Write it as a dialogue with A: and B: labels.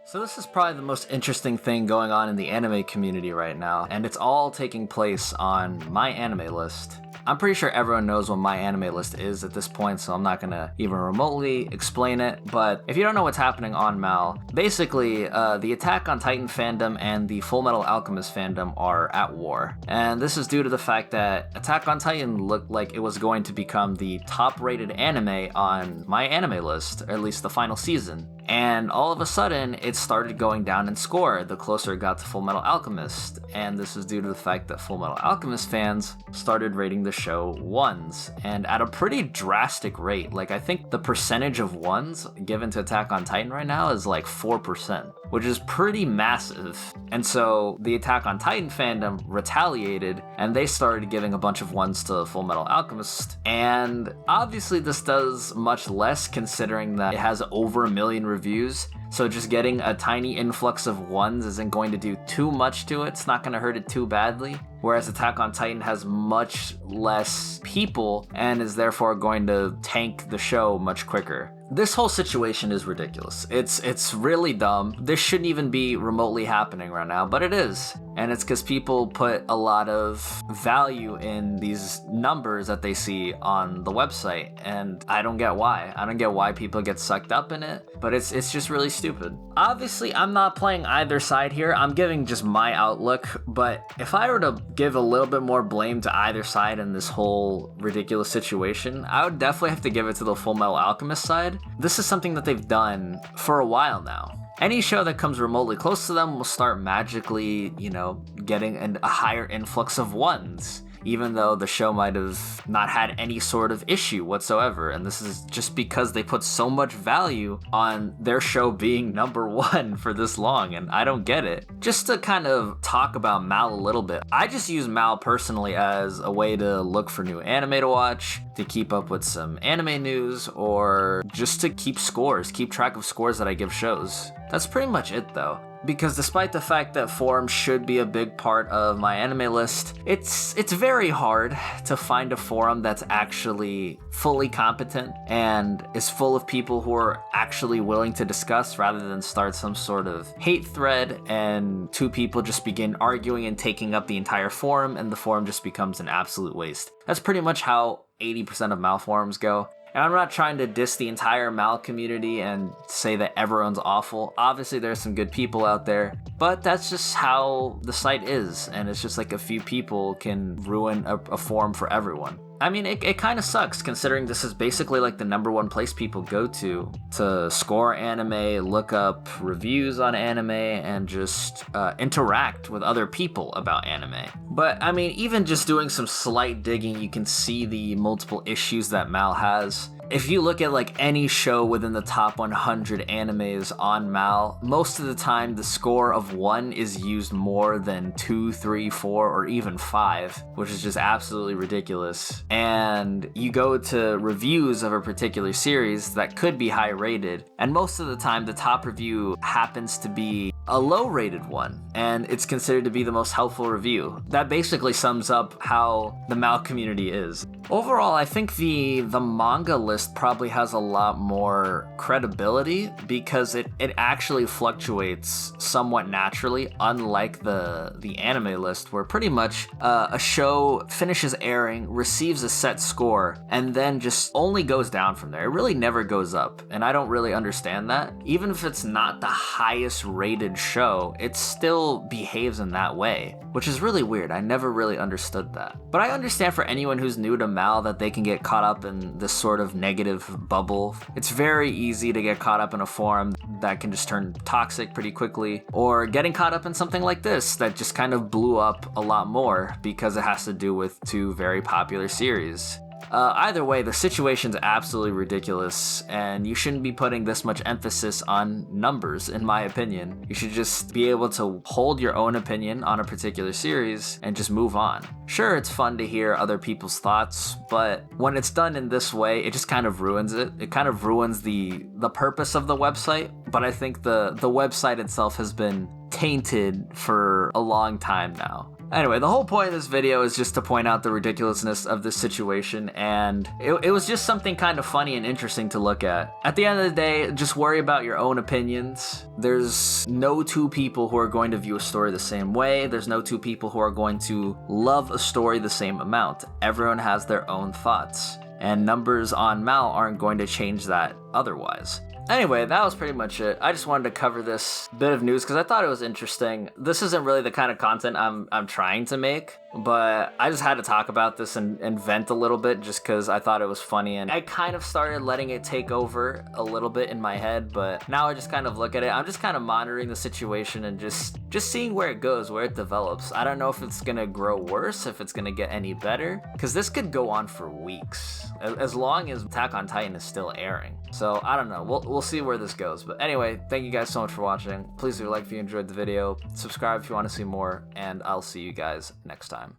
A: So this is probably the most interesting thing going on in the anime community right now, and it's all taking place on MyAnimeList. I'm pretty sure everyone knows what MyAnimeList is at this point, so I'm not gonna even remotely explain it, but if you don't know what's happening on Mal, basically, the Attack on Titan fandom and the Fullmetal Alchemist fandom are at war. And this is due to the fact that Attack on Titan looked like it was going to become the top-rated anime on MyAnimeList, or at least the final season. And all of a sudden, it started going down in score the closer it got to Fullmetal Alchemist. And this is due to the fact that Fullmetal Alchemist fans started rating the show ones, and at a pretty drastic rate. Like, I think the percentage of ones given to Attack on Titan right now is like 4%, which is pretty massive. And so the Attack on Titan fandom retaliated, and they started giving a bunch of ones to Fullmetal Alchemist. And obviously this does much less considering that it has over 1 million reviews, so just getting a tiny influx of ones isn't going to do too much to it. It's not going to hurt it too badly. Whereas Attack on Titan has much less people and is therefore going to tank the show much quicker. This whole situation is ridiculous. It's really dumb. This shouldn't even be remotely happening right now, but it is. And it's because people put a lot of value in these numbers that they see on the website, and I don't get why. I don't get why people get sucked up in it, but it's just really stupid. Obviously, I'm not playing either side here. I'm giving just my outlook, but if I were to give a little bit more blame to either side in this whole ridiculous situation, I would definitely have to give it to the Fullmetal Alchemist side. This is something that they've done for a while now. Any show that comes remotely close to them will start magically, getting a higher influx of ones, even though the show might have not had any sort of issue whatsoever. And this is just because they put so much value on their show being number one for this long, and I don't get it. Just to kind of talk about Mal a little bit, I just use Mal personally as a way to look for new anime to watch, to keep up with some anime news, or just to keep track of scores that I give shows. That's pretty much it though. Because despite the fact that forums should be a big part of MyAnimeList, it's very hard to find a forum that's actually fully competent and is full of people who are actually willing to discuss rather than start some sort of hate thread and two people just begin arguing and taking up the entire forum, and the forum just becomes an absolute waste. That's pretty much how 80% of Mal forums go. And I'm not trying to diss the entire Mal community and say that everyone's awful. Obviously, there's some good people out there, but that's just how the site is, and it's just like a few people can ruin a forum for everyone. I mean, it kind of sucks considering this is basically like the number one place people go to score anime, look up reviews on anime, and just interact with other people about anime. But I mean, even just doing some slight digging, you can see the multiple issues that Mal has. If you look at like any show within the top 100 animes on Mal, most of the time the score of 1 is used more than 2, 3, 4, or even 5, which is just absolutely ridiculous. And you go to reviews of a particular series that could be high rated, and most of the time the top review happens to be a low rated one, and it's considered to be the most helpful review. That basically sums up how the Mal community is. Overall, I think the manga list probably has a lot more credibility because it actually fluctuates somewhat naturally, unlike the anime list, where pretty much a show finishes airing, receives a set score, and then just only goes down from there. It really never goes up, and I don't really understand that. Even if it's not the highest rated show, it still behaves in that way, which is really weird. I never really understood that. But I understand for anyone who's new to Mal that they can get caught up in this sort of negative bubble. It's very easy to get caught up in a forum that can just turn toxic pretty quickly, or getting caught up in something like this that just kind of blew up a lot more because it has to do with two very popular series. Either way, the situation's absolutely ridiculous, and you shouldn't be putting this much emphasis on numbers, in my opinion. You should just be able to hold your own opinion on a particular series and just move on. Sure, it's fun to hear other people's thoughts, but when it's done in this way, it just kind of ruins it. It kind of ruins the purpose of the website, but I think the website itself has been tainted for a long time now. Anyway, the whole point of this video is just to point out the ridiculousness of this situation, and it was just something kind of funny and interesting to look at. At the end of the day, just worry about your own opinions. There's no two people who are going to view a story the same way. There's no two people who are going to love a story the same amount. Everyone has their own thoughts, and numbers on Mal aren't going to change that otherwise. Anyway, that was pretty much it. I just wanted to cover this bit of news because I thought it was interesting. This isn't really the kind of content I'm trying to make, but I just had to talk about this and vent a little bit just because I thought it was funny, and I kind of started letting it take over a little bit in my head, but now I just kind of look at it. I'm just kind of monitoring the situation and just seeing where it goes, where it develops. I don't know if it's gonna grow worse, if it's gonna get any better, because this could go on for weeks, as long as Attack on Titan is still airing. So I don't know, we'll see where this goes. But anyway, thank you guys so much for watching. Please do like if you enjoyed the video, subscribe if you want to see more, and I'll see you guys next time.